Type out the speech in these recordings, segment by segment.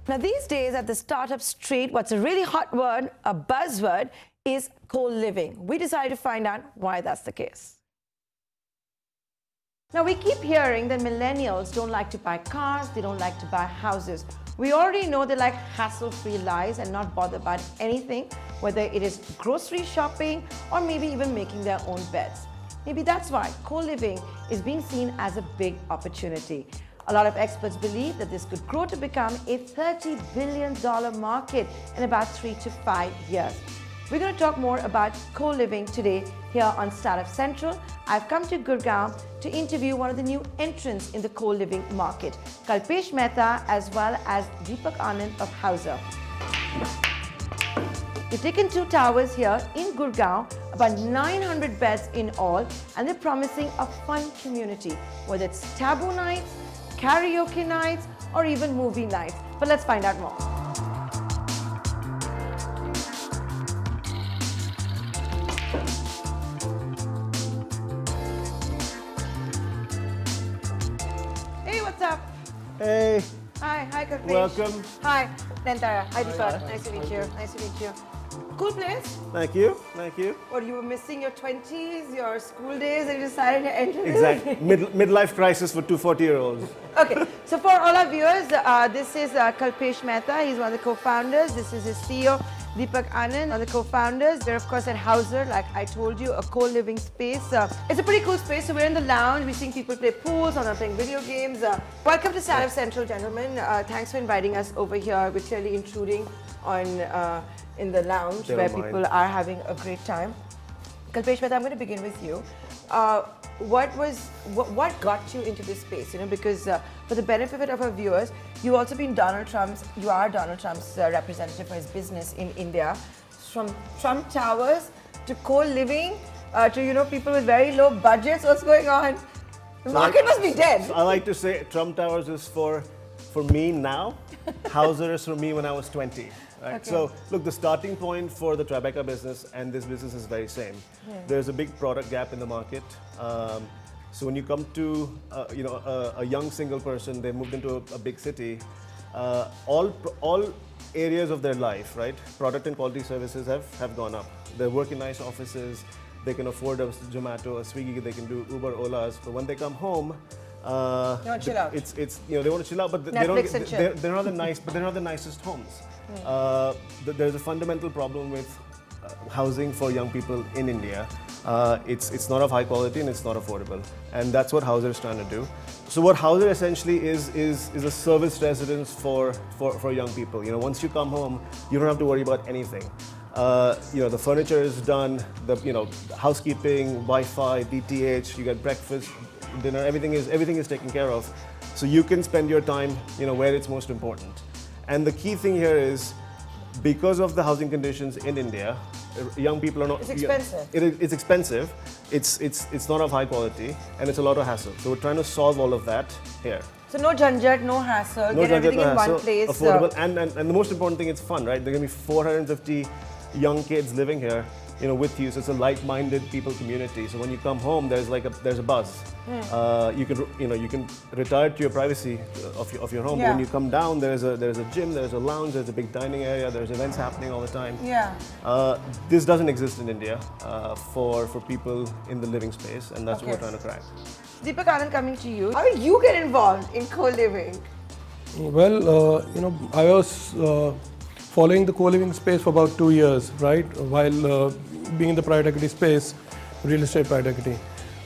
Now, these days at the startup street, what's a really hot word, a buzzword, is co-living. We decided to find out why that's the case. Now, we keep hearing that millennials don't like to buy cars, they don't like to buy houses. We already know they like hassle-free lives and not bother about anything, whether it is grocery shopping or maybe even making their own beds. Maybe that's why co-living is being seen as a big opportunity. A lot of experts believe that this could grow to become a $30 billion market in about 3 to 5 years. We're going to talk more about co-living today here on Startup Central. I've come to Gurgaon to interview one of the new entrants in the co-living market, Kalpesh Mehta as well as Deepak Anand of Housr. We've taken 2 towers here in Gurgaon, about 900 beds in all, and they're promising a fun community, whether it's taboo nights, karaoke nights, or even movie nights. But let's find out more. Hey, what's up? Hey. Hi, Kalpesh. Welcome. Hi, Nantara. Hi, Deepak. Nice to meet you. Nice to meet you. Cool place. Thank you. Thank you. Or you were missing your 20s, your school days, and you decided to enter this? Exactly. Midlife crisis for 2 40-year-olds. Okay. So for all our viewers, this is Kalpesh Mehta. He's one of the co-founders. This is his CEO, Deepak Anand, one of the co-founders. We're, of course, at Housr, like I told you, a co-living space. It's a pretty cool space. So we're in the lounge. We're seeing people play pool, some are playing video games. Welcome to Startup Central, gentlemen. Thanks for inviting us over here. We're clearly intruding on in the lounge where people are having a great time. Kalpesh Mehta, I'm going to begin with you. What got you into this space? You know, because for the benefit of our viewers, you've also been Donald Trump's representative for his business in India. From Trump Towers to co-living to people with very low budgets. What's going on? The market must be dead. I like to say Trump Towers is for me now. Housr is for me when I was 20. Right? Okay. So look, the starting point for the Tribeca business and this business is very same. Yeah. There's a big product gap in the market. So when you come to a young single person, they moved into a big city, all areas of their life, right? Product and quality services have gone up. They work in nice offices. They can afford a Zomato, a Swiggy. They can do Uber, Olas. But when they come home, they want to chill out. They want to chill out, but they're not the nicest homes. There's a fundamental problem with housing for young people in India. It's not of high quality and it's not affordable, and that's what Housr is trying to do. So what Housr essentially is a service residence for young people. Once you come home, you don't have to worry about anything. The furniture is done, the housekeeping, Wi-Fi, DTH, you get breakfast, dinner, everything is taken care of. So you can spend your time, where it's most important. And the key thing here is, because of the housing conditions in India, young people are not. It's expensive. It's expensive. It's not of high quality, and it's a lot of hassle. So we're trying to solve all of that here. So no janjat, no hassle. Get everything in one place. Affordable, and the most important thing, it's fun, right? There are going to be 450 young kids living here, with you. So it's a like-minded people community. So when you come home, there's a buzz. You can retire to your privacy of your home. Yeah. But when you come down, there's a gym, there's a lounge, there's a big dining area, there's events happening all the time. Yeah. This doesn't exist in India for people in the living space, and that's what we're trying to crack. Deepak Anand, coming to you. How did you get involved in co-living? Well, I was following the co-living space for about 2 years, right? While being in the private equity space, real estate private equity.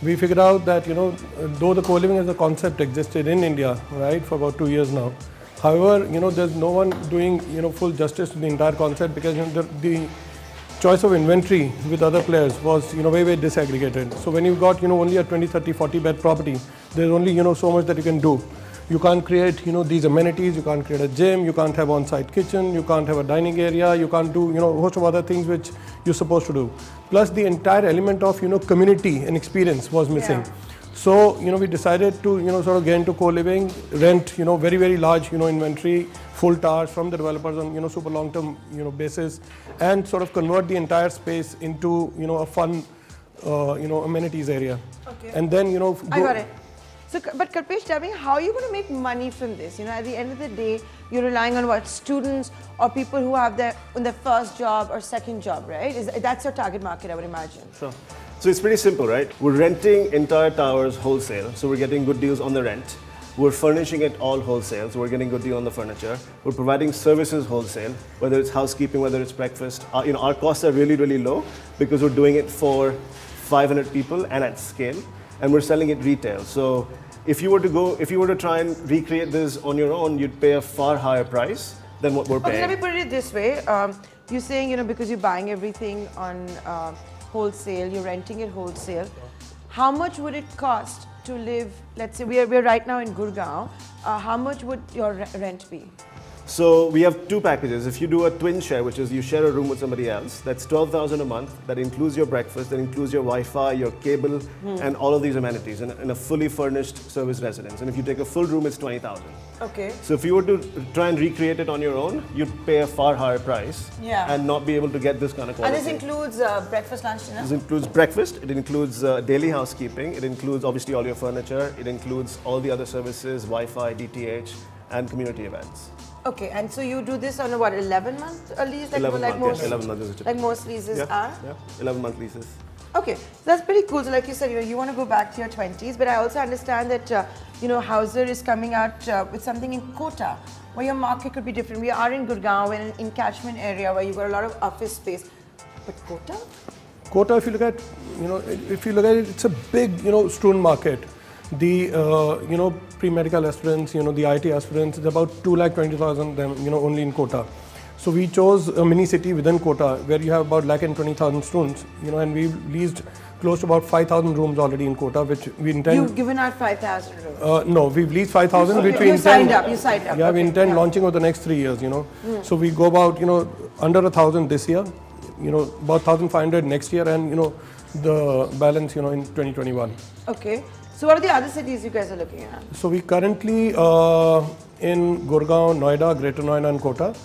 We figured out that, though the co-living as a concept existed in India, right, for about 2 years now. However, there's no one doing, full justice to the entire concept, because the choice of inventory with other players was, very, very disaggregated. So when you've got, only a 20, 30, 40 bed property, there's only, so much that you can do. You can't create, these amenities, you can't create a gym, you can't have on-site kitchen, you can't have a dining area, you can't do, a host of other things which you're supposed to do. Plus the entire element of, community and experience was missing. Yeah. So, we decided to, sort of get into co-living, rent, very, very large, inventory, full towers from the developers on, super long-term, basis, and sort of convert the entire space into, a fun, amenities area. Okay. And then, I got it. So, but Kalpesh, tell me, how are you going to make money from this? You know, at the end of the day, you're relying on what, students or people who have their first job or second job, right? That's your target market, I would imagine. Sure. So it's pretty simple, right? We're renting entire towers wholesale, so we're getting good deals on the rent. We're furnishing it all wholesale, so we're getting good deal on the furniture. We're providing services wholesale, whether it's housekeeping, whether it's breakfast. You know, our costs are really, really low because we're doing it for 500 people and at scale, and we're selling it retail. So if you were to try and recreate this on your own, you'd pay a far higher price than what we're paying. Okay, let me put it this way. You're saying, you know, because you're buying everything on wholesale, you're renting it wholesale. How much would it cost to live? Let's say we're right now in Gurgaon. How much would your rent be? So we have two packages. If you do a twin share, which is you share a room with somebody else, that's 12,000 a month. That includes your breakfast, that includes your Wi-Fi, your cable, and all of these amenities in a fully furnished service residence. And if you take a full room, it's 20,000. Okay. So if you were to try and recreate it on your own, you'd pay a far higher price and not be able to get this kind of quality. And this includes breakfast, lunch, dinner? This includes breakfast, it includes daily housekeeping, it includes obviously all your furniture, it includes all the other services, Wi-Fi, DTH, and community events. Okay, and so you do this on a what, 11-month lease? Like 11 months, 11 months. Like most leases are? Yeah, 11-month leases. Okay, so that's pretty cool. So like you said, you want to go back to your 20s, but I also understand that, Housr is coming out with something in Kota, where your market could be different. We are in Gurgaon, we're in catchment area where you've got a lot of office space. But Kota? Kota, if you look at, it, it's a big, student market. The, pre-medical aspirants, the IT aspirants, it's about 220,000 them, only in Kota. So we chose a mini city within Kota where you have about 120,000 students, and we've leased close to about 5,000 rooms already in Kota, which we intend. You've given out 5,000 rooms? No, we've leased 5,000, okay. which we intend. You signed up. Yeah, okay. We intend launching over the next 3 years, So we go about, under 1,000 this year, about 1,500 next year, and, the balance, in 2021. Okay. So what are the other cities you guys are looking at? So we currently in Gurgaon, Noida, Greater Noida and Kota.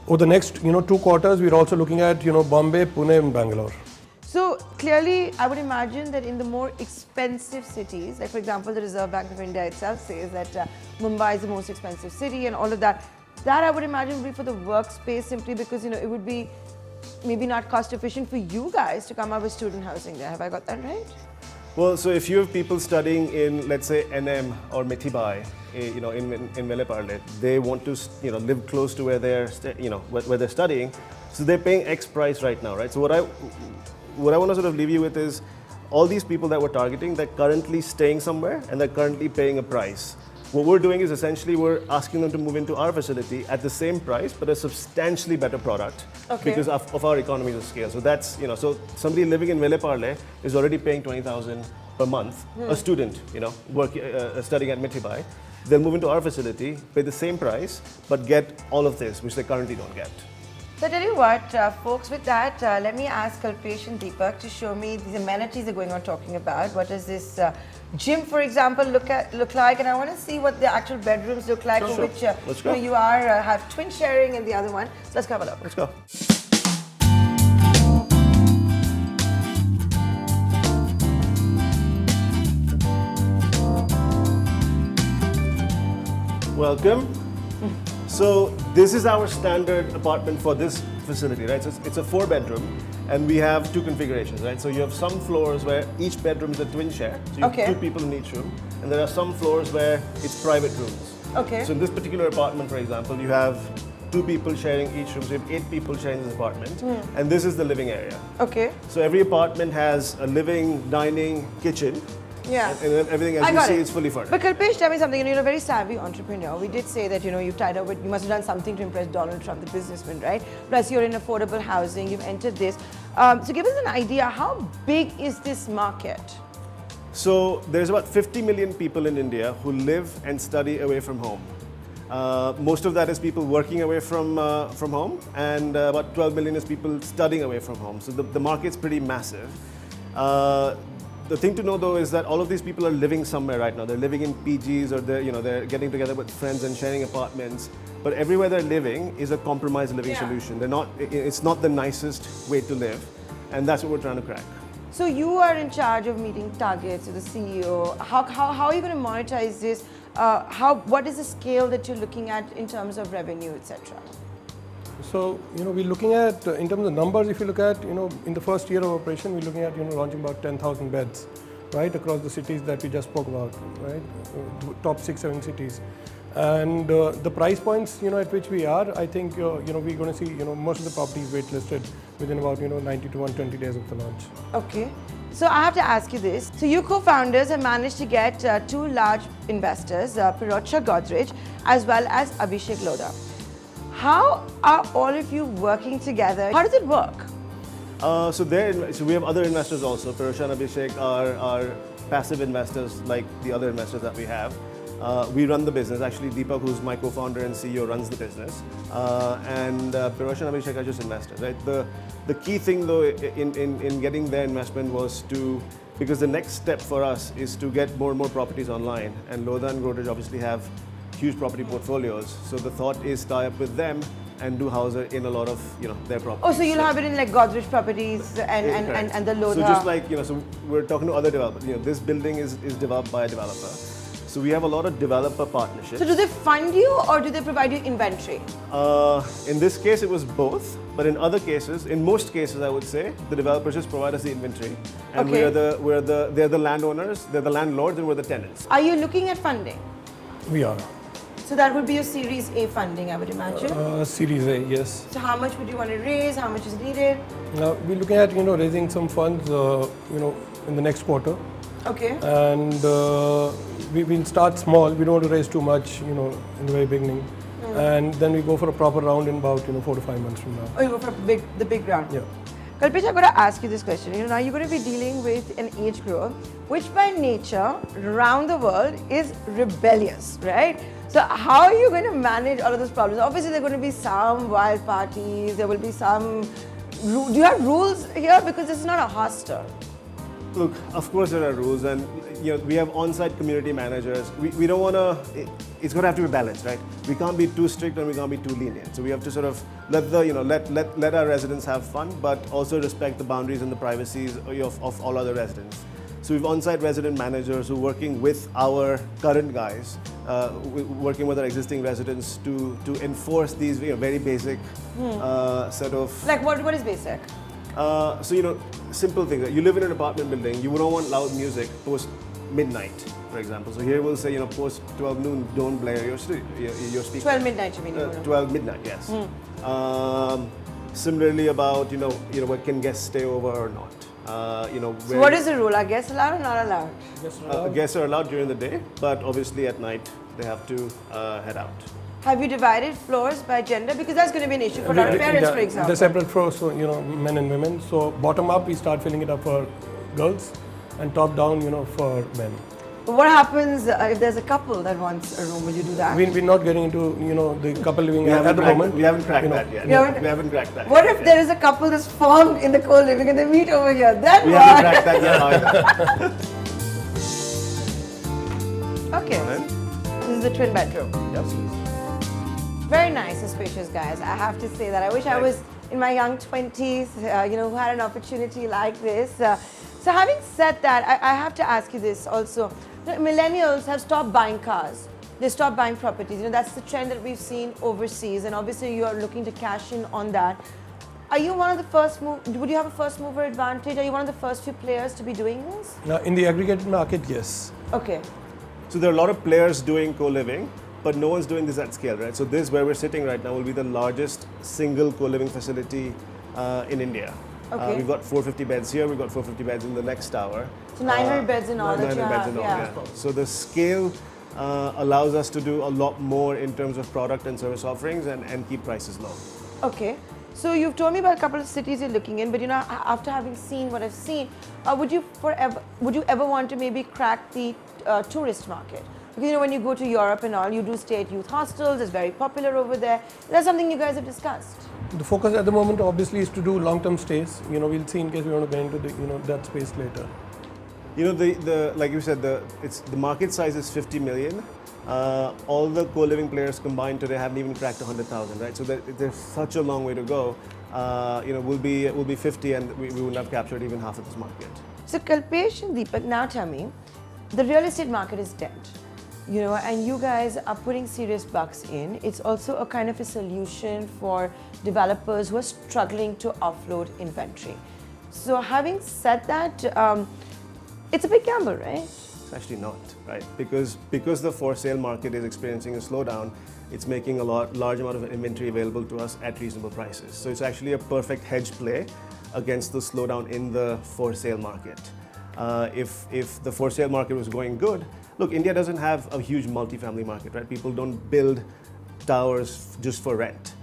Over the next 2 quarters, we're also looking at Bombay, Pune and Bangalore. So clearly, I would imagine that in the more expensive cities, like for example, the Reserve Bank of India itself says that Mumbai is the most expensive city and all of that. That I would imagine would be for the workspace simply because it would be maybe not cost efficient for you guys to come up with student housing there. Have I got that right? Well, so if you have people studying in, let's say, NM or Mithibai, in Veleparle, they want to, live close to where they're, where they're studying. So they're paying X price right now, right? So what I want to sort of leave you with is all these people that we're targeting, they're currently staying somewhere and they're currently paying a price. What we're doing is essentially we're asking them to move into our facility at the same price, but a substantially better product because of our economies of scale. So that's, so somebody living in Veleparle is already paying 20,000 per month, a student, studying at Mithibai. They'll move into our facility, pay the same price, but get all of this, which they currently don't get. So I tell you what, folks, with that, let me ask Kalpesh and Deepak to show me these amenities they're going on talking about. What does this gym, for example, look like? And I want to see what the actual bedrooms look like, for which you have twin sharing and the other one. So let's go have a look. Let's go. Welcome. So this is our standard apartment for this facility, right? So it's a 4-bedroom and we have 2 configurations, right? So you have some floors where each bedroom is a twin share, so you have 2 people in each room, and there are some floors where it's private rooms. Okay. So in this particular apartment, for example, you have 2 people sharing each room, so you have 8 people sharing this apartment, and this is the living area. Okay. So every apartment has a living, dining, kitchen. Yeah. And everything, as you see, is fully furnished. But Kalpesh, tell me something. You're a very savvy entrepreneur. We did say that, you tied up with, you must have done something to impress Donald Trump, the businessman, right? Plus, you're in affordable housing. You've entered this. So give us an idea. How big is this market? So there's about 50 million people in India who live and study away from home. Most of that is people working away from home, and about 12 million is people studying away from home. So the market's pretty massive. The thing to know though is that all of these people are living somewhere right now. They're living in PGs, or they're getting together with friends and sharing apartments. But everywhere they're living is a compromised living solution. It's not the nicest way to live, and that's what we're trying to crack. So you are in charge of meeting targets with the CEO. How are you going to monetize this? What is the scale that you're looking at in terms of revenue, etc.? So, we're looking at, in terms of numbers, if you look at, in the first year of operation, we're looking at, launching about 10,000 beds, right, across the cities that we just spoke about, right, top 6-7 cities. And the price points, at which we are, I think, we're going to see, most of the properties waitlisted within about, 90 to 120 days of the launch. Okay. So I have to ask you this. So you co-founders have managed to get two large investors, Pirojsha Godrej as well as Abhishek Lodha. How are all of you working together? How does it work? So we have other investors also. Pirojsha and Abhishek are passive investors like the other investors that we have. We run the business. Actually, Deepak, who's my co-founder and CEO, runs the business. And Pirojsha and Abhishek are just investors, right? The key thing though in getting their investment was because the next step for us is to get more and more properties online. And Lodha and Godrej obviously have huge property portfolios. So the thought is tie up with them and do Housr in a lot of their properties. Oh, so you'll have it in like Godrej properties and the Lodha. So just like so we're talking to other developers. This building is developed by a developer. So we have a lot of developer partnerships. So do they fund you or do they provide you inventory? In this case, it was both. But in other cases, in most cases, I would say, the developers just provide us the inventory, and they're the landowners, they're the landlords, and we're the tenants. Are you looking at funding? We are. So that would be your Series A funding, I would imagine. Series A, yes. So how much would you want to raise? How much is needed? We're looking at raising some funds, in the next quarter. Okay. And we'll start small. We don't want to raise too much, in the very beginning. And then we go for a proper round in about 4 to 5 months from now. Oh, you go for the big round. Yeah. Kalpesh, I'm going to ask you this question. Now you're going to be dealing with an age group which by nature around the world is rebellious, right? So how are you going to manage all of those problems? Obviously there are going to be some wild parties, there will be some... Do you have rules here? Because this is not a hostel. Look, of course there are rules, and we have on-site community managers. We don't want to. It's going to have to be balanced, right? We can't be too strict and we can't be too lenient. So we have to sort of let our residents have fun, but also respect the boundaries and the privacies of all other residents. So we have on-site resident managers who are working with our current guys, working with our existing residents to enforce these very basic set of. Like what is basic? So simple things. You live in an apartment building, you don't want loud music post midnight, for example. So here we'll say, post 12 noon, don't blare your speaker. 12 midnight, you mean? 12 midnight, yes. Similarly about, what can guests stay over or not. So what is the rule? Are guests allowed or not allowed? Guests are allowed during the day, but obviously at night they have to head out. Have you divided floors by gender? Because that's going to be an issue for our parents, for example. The separate floors, so men and women. So bottom up, we start filling it up for girls, and top down, for men. But what happens if there's a couple that wants a room? Will you do that? We're not getting into the couple living at the moment. We haven't cracked that yet. We haven't cracked that. What if there is a couple that's formed in the co-living and they meet over here? Then we haven't cracked that yet either. Okay. This is the twin bedroom. Yep. Very nice and spacious, guys. I have to say that. I wish I was in my young 20s, who had an opportunity like this. So having said that, I have to ask you this also. Millennials have stopped buying cars. They stopped buying properties. That's the trend that we've seen overseas, and obviously you are looking to cash in on that. Are you one of the first would you have a first mover advantage? Are you one of the first few players to be doing this? In the aggregated market, yes. Okay. So there are a lot of players doing co-living, but no one's doing this at scale, right? So this, where we're sitting right now, will be the largest single co-living facility in India. Okay. We've got 450 beds here, we've got 450 beds in the next tower. So 900 beds in all that you have, yeah. So the scale allows us to do a lot more in terms of product and service offerings and keep prices low. Okay. So you've told me about a couple of cities you're looking in, but after having seen what I've seen, would you ever want to maybe crack the tourist market? Because when you go to Europe and all, you do stay at youth hostels. It's very popular over there. That's something you guys have discussed. The focus at the moment, obviously, is to do long-term stays. We'll see in case we want to get into that space later. Like you said, the market size is 50 million. all the co-living players combined today haven't even cracked 100,000, right? So there's such a long way to go. We'll be 50 and we wouldn't have captured even half of this market. So Kalpesh and Deepak, now tell me, the real estate market is dead, and you guys are putting serious bucks in. It's also a kind of a solution for developers who are struggling to offload inventory. So having said that, it's a big gamble, right? It's actually not, right? Because the for sale market is experiencing a slowdown, it's making a large amount of inventory available to us at reasonable prices. So it's actually a perfect hedge play against the slowdown in the for sale market. If the for sale market was going good, look, India doesn't have a huge multifamily market, right? People don't build towers just for rent.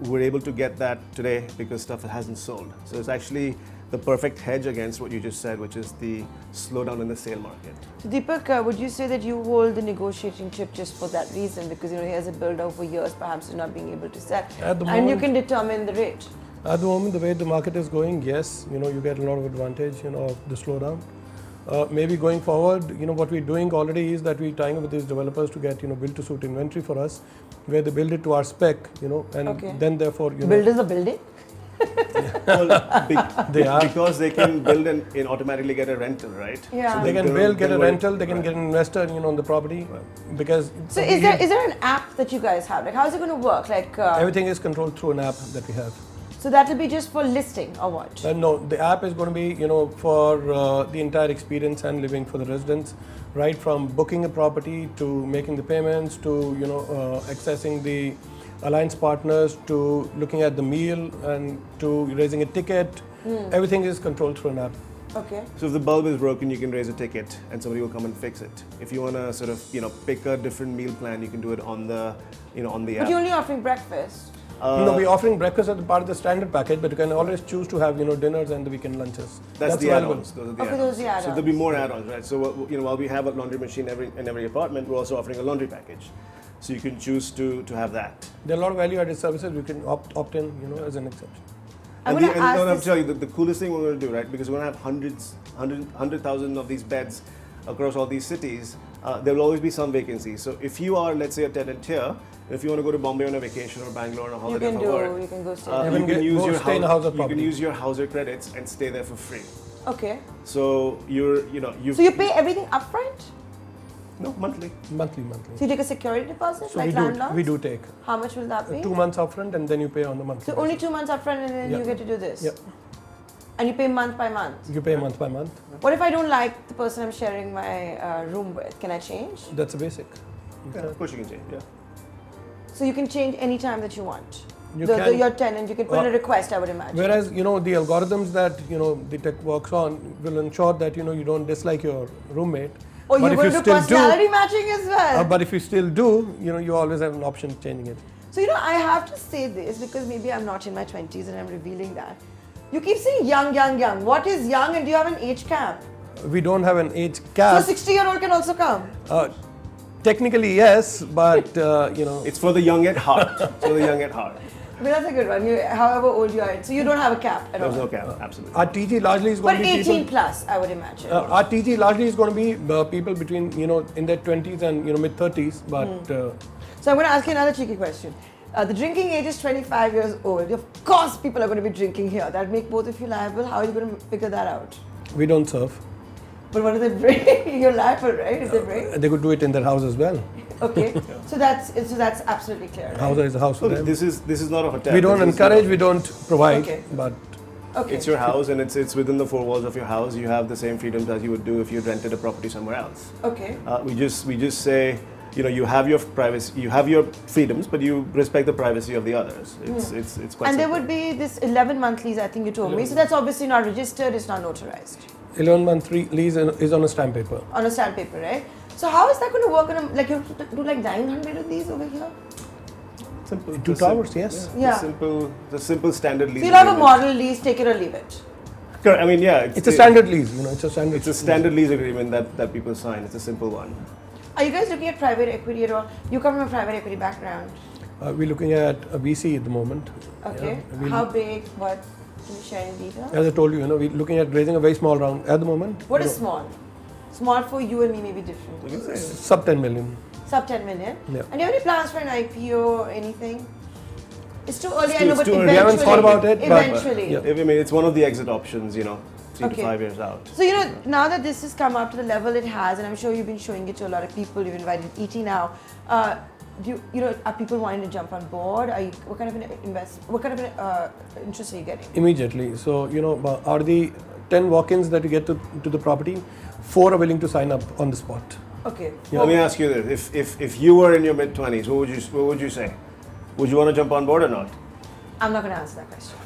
We're able to get that today because stuff hasn't sold. So it's actually the perfect hedge against what you just said, which is the slowdown in the sale market. So Deepak, would you say that you hold the negotiating chip just for that reason? Because he has a build over years, perhaps not being able to sell, and you can determine the rate. At the moment, the way the market is going, yes, you get a lot of advantage, of the slowdown. Maybe going forward, what we're doing already is that we're tying up with these developers to get, build-to-suit inventory for us, where they build it to our spec, and then therefore, Builders are building? Well, because they can build and automatically get a rental, right? Yeah. So they can build, get a rental, they can get an investor, on the property, because. So is there an app that you guys have? Like, how is it going to work? Like everything is controlled through an app that we have. So that will be just for listing or what? No, the app is going to be, for the entire experience and living for the residents, right from booking a property to making the payments to, accessing the alliance partners to looking at the meal and to raising a ticket. Everything is controlled through an app. Okay. So if the bulb is broken, you can raise a ticket and somebody will come and fix it. If you want to sort of, pick a different meal plan, you can do it on the, on the app. But you're only offering breakfast? No, we're offering breakfast as part of the standard package, but you can always choose to have, dinners and the weekend lunches. That's the add-ons. Those are the add-ons. Those are the add-ons. So there'll be more add-ons, right? So, while we have a laundry machine in every apartment, we're also offering a laundry package. So you can choose to have that. There are a lot of value-added services you can opt in, as an exception. I'm telling you, the coolest thing we're going to do, right? Because we're going to have 100,000 of these beds across all these cities. There will always be some vacancies. So if you are, let's say, a tenant here, if you want to go to Bombay on a vacation or Bangalore on a holiday for work, you can go stay. You can use your Housr credits and stay there for free. Okay. So So you pay everything upfront? No, monthly. Monthly. So you take a security deposit, so like landlords? we do take. How much will that be? 2 months upfront and then you pay on the monthly. So only 2 months upfront and then you get to do this? Yep. And you pay month by month? You pay month by month. What if I don't like the person I'm sharing my room with? Can I change? That's a basic. Yeah, of course you can change, yeah. So you can change any time that you want? Your tenant, you can put in a request, I would imagine. Whereas, the algorithms that, the tech works on will ensure that, you don't dislike your roommate. Oh, you're going to do personality matching as well? But if you still do, you always have an option of changing it. So, I have to say this because maybe I'm not in my 20s and I'm revealing that. You keep saying young. What is young and do you have an age cap? We don't have an age cap. So 60-year-old can also come? Technically, yes, but, It's for the young at heart. But that's a good one. However old you are, so you don't have a cap at all. There's no cap, absolutely. Our TG largely is going to be 18 plus, I would imagine. Our TG largely is going to be people between, in their 20s and, mid-30s, but... So I'm going to ask you another cheeky question. The drinking age is 25 years old. Of course people are going to be drinking here. That make both of you liable. How are you going to figure that out? We don't serve. But what do they bring? You're liable, right? If they bring? They could do it in their house as well. Okay, so that's absolutely clear. Right? House is a house for them. This is not a hotel. We don't encourage, we don't provide, but it's your house and it's within the four walls of your house. You have the same freedoms as you would do if you rented a property somewhere else. Okay. We just say, you have your privacy, you have your freedoms, but you respect the privacy of the others. It's quite simple. And there would be this 11-month lease, I think you told me. So that's obviously not registered, it's not notarized. 11-month lease is on a stamp paper. On a stamp paper, right? So how is that going to work? You have to do like 900 of these over here? Simple. 2 towers, yes. Yeah. The simple standard lease. So you'll have a model lease, take it or leave it. Correct. I mean, yeah. It's a standard lease. It's a standard lease agreement that people sign. It's a simple one. Are you guys looking at private equity at all? You come from a private equity background. We're looking at a VC at the moment. Okay. How big? What? Can you share any details? As I told you, we're looking at raising a very small round at the moment. What is small? Small for you and me may be different. Sub 10 million. Sub 10 million? Yeah. And do you have any plans for an IPO or anything? It's too early, It's I know, too but early. eventually. We haven't thought about it, but eventually. yeah. I mean, it's one of the exit options, you know, 3 to Okay. 5 years out. So, you know, now that this has come up to the level it has, and I'm sure you've been showing it to a lot of people, you've invited ET now, you know, are people wanting to jump on board? Are you, what kind of interest are you getting? Immediately. So, you know, out of the 10 walk-ins that you get to the property, 4 are willing to sign up on the spot. Okay. Yeah. Let me ask you this: if you were in your mid-20s, what would you say? Would you want to jump on board or not? I'm not going to answer that question.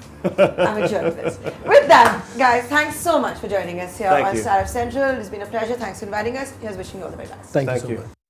I'm a journalist. With that, guys, thanks so much for joining us here Thank on you. Startup Central. It's been a pleasure. Thanks for inviting us. Here's wishing you all the very best. Thank you Thank so you. much.